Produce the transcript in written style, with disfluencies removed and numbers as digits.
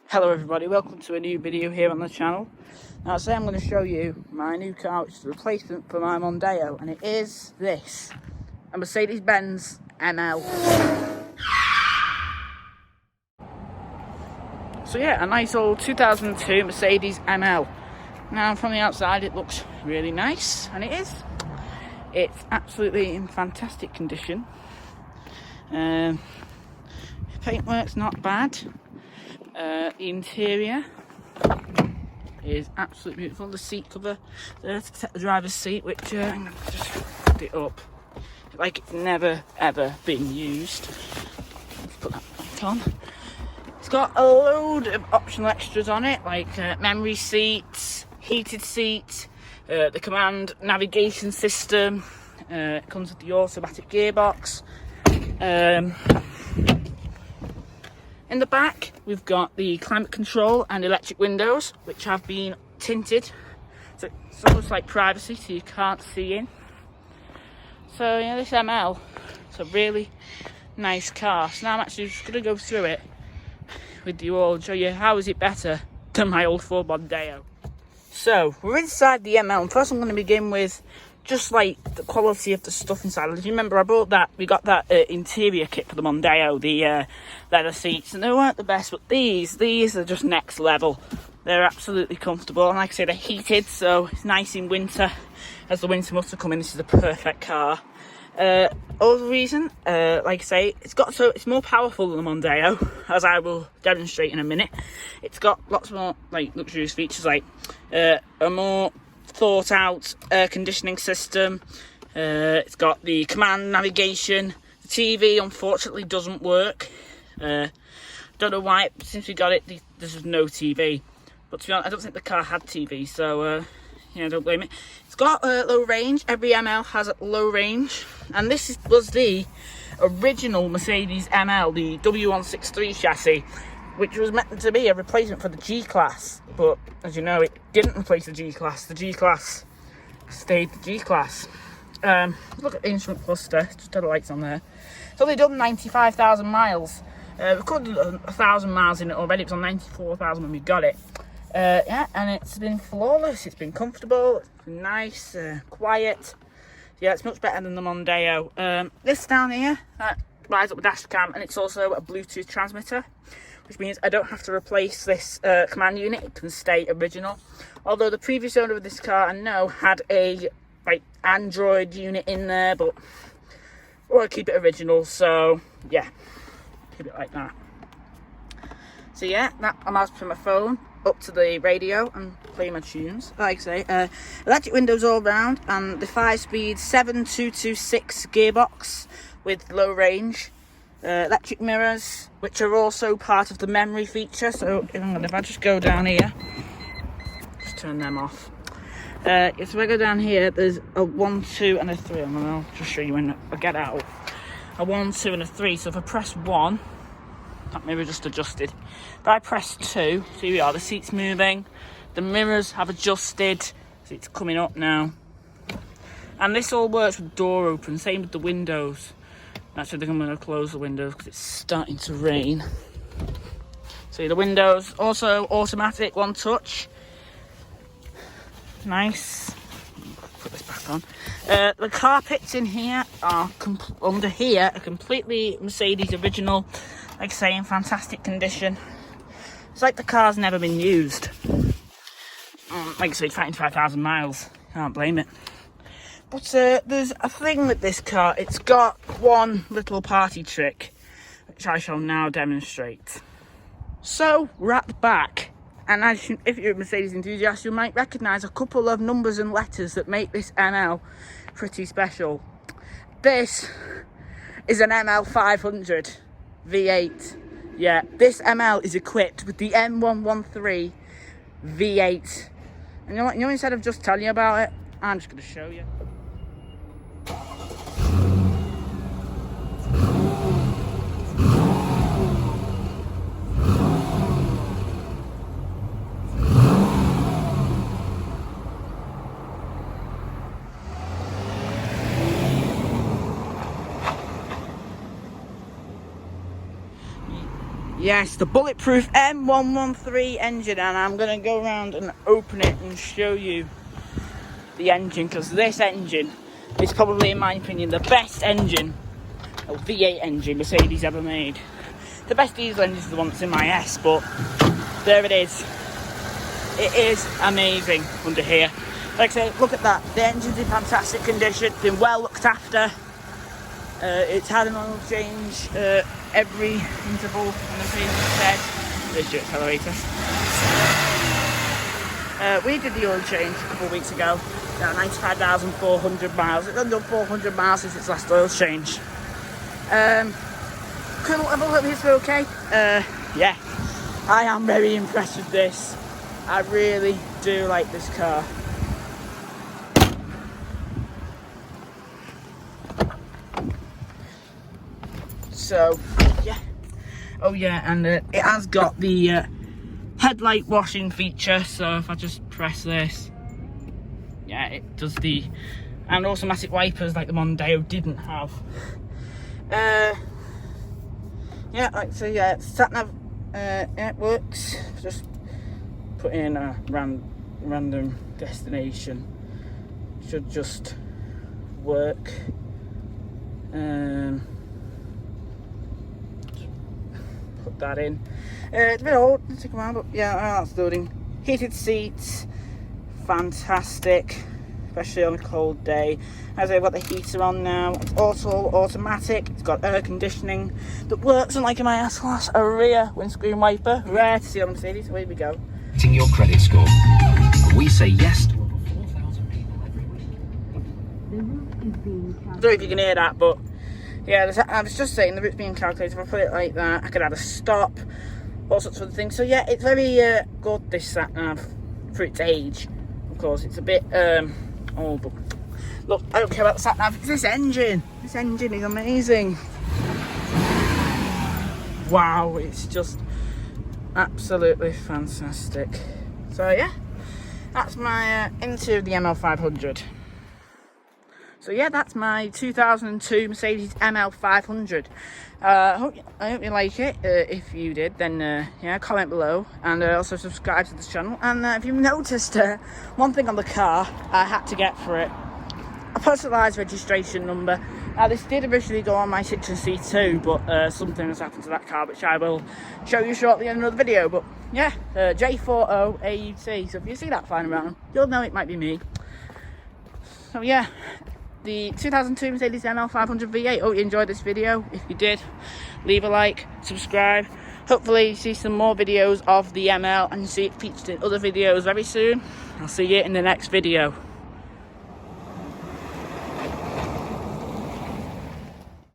Hello everybody, welcome to a new video here on the channel. Now today I'm going to show you my new car, which is a replacement for my Mondeo, and it is this, a Mercedes-Benz ML. So yeah, a nice old 2002 Mercedes ML. Now from the outside it looks really nice, and it is. It's absolutely in fantastic condition. Paintwork's not bad. The interior is absolutely beautiful. The seat cover there to protect the driver's seat, which I'm going to just put it up like it's never ever been used. Let's put that back on. It's got a load of optional extras on it, like memory seats, heated seats, the command navigation system. It comes with the automatic gearbox. In the back, we've got the climate control and electric windows, which have been tinted. So it's almost like privacy, so you can't see in. So yeah, this ML, it's a really nice car. So now I'm actually just going to go through it with you all and show you how is it better than my old Ford Mondeo. So we're inside the ML, and first I'm going to begin with just like the quality of the stuff inside. If you remember, we got that interior kit for the Mondeo, the leather seats, and they weren't the best, but these are just next level. They're absolutely comfortable, and like I say, they're heated, so it's nice in winter. As the winter must have come in, this is a perfect car. Other reason, like I say, it's more powerful than the Mondeo, as I will demonstrate in a minute. It's got lots more like luxurious features, like a more thought out air conditioning system. It's got the command navigation. The TV unfortunately doesn't work. Don't know why, since we got it there's no TV, but to be honest I don't think the car had TV, so don't blame it. It's got low range. Every ML has a low range, and this was the original Mercedes ML, the W163 chassis, which was meant to be a replacement for the G-Class, but as you know, it didn't replace the G-Class. The G-Class stayed the G-Class. Look at the instrument cluster, just got the lights on there. It's only done 95,000 miles. We've covered 1,000 miles in it already. It was on 94,000 when we got it. Yeah, and it's been flawless. It's been comfortable, it's been nice, quiet. Yeah, it's much better than the Mondeo. This down here, that rides up the dash cam, and it's also a Bluetooth transmitter, which means I don't have to replace this command unit. It can stay original. Although the previous owner of this car, I know, had a Android unit in there, but I want to keep it original, so yeah, keep it like that. So yeah, that allows me to put my phone up to the radio and play my tunes. Like I say, electric windows all round, and the 5-speed 7226 gearbox with low range. Electric mirrors, which are also part of the memory feature. So if I just go down here, just turn them off. If I go down here, there's a 1, 2 and a 3, and I'll just show you when I get out. A 1, 2 and a 3. So if I press 1, that mirror just adjusted. If I press 2, so here we are, the seat's moving, the mirrors have adjusted, so it's coming up now. And this all works with door open, same with the windows. Actually, I'm going to close the windows because it's starting to rain. See, the windows also automatic, one touch. Nice. Put this back on. The carpets in here are under here are completely Mercedes original. Like I say, in fantastic condition. It's like the car's never been used. Like I say, 25,000 miles. Can't blame it. But there's a thing with this car. It's got one little party trick, which I shall now demonstrate. So we're at the back, and if you're a Mercedes enthusiast, you might recognise a couple of numbers and letters that make this ML pretty special. This is an ML 500 V8. Yeah, this ML is equipped with the M113 V8. And you know what? Instead of just telling you about it, I'm just going to show you. Yes, the bulletproof M113 engine, and I'm going to go around and open it and show you the engine, because this engine is probably, in my opinion, the best engine, or V8 engine Mercedes ever made. The best diesel engine is the one that's in my S, but there it is. It is amazing under here. Like I say, look at that. The engine's in fantastic condition, been well looked after. It's had an oil change every interval, and the thing said, there's your accelerator. We did the oil change a couple of weeks ago, 95,400 miles. It's under 400 miles since its last oil change. Coolant level is okay. Yeah, I am very impressed with this. I really do like this car. So, yeah. Oh yeah, and it has got the headlight washing feature, so if I just press this, yeah, it does the, and automatic wipers like the Mondeo didn't have. Yeah, like so, yeah, sat nav, it works. Just put in a random destination, should just work. Put that in. It's a bit old, it'll take a while, but yeah, that's loading. Heated seats, fantastic, especially on a cold day. As I've got the heater on now, it's automatic, it's got air conditioning that works, unlike in my S-Class, a rear windscreen wiper, rare to see on Mercedes. Away we go. Your credit score. We say yes to over 4,000 people every week. I don't know if you can hear that, but yeah, I was just saying the route's being calculated. If I put it like that, I could add a stop, all sorts of things. So yeah, it's very good, this sat nav, for its age. Of course, it's a bit old, but look, I don't care about the sat nav. It's this engine. This engine is amazing. Wow, it's just absolutely fantastic. So yeah, that's my into the ML500. So yeah, that's my 2002 Mercedes ML500. I hope you like it. If you did, then yeah, comment below, and also subscribe to this channel. And if you've noticed, one thing on the car I had to get for it, a personalised registration number. Now this did originally go on my Citroen C2, but something has happened to that car, which I will show you shortly in another video. But yeah, J40AUT. So if you see that flying around, you'll know it might be me. So yeah, the 2002 Mercedes ML500 V8. Hope you enjoyed this video. If you did, leave a like, subscribe. Hopefully you see some more videos of the ML and you see it featured in other videos very soon. I'll see you in the next video.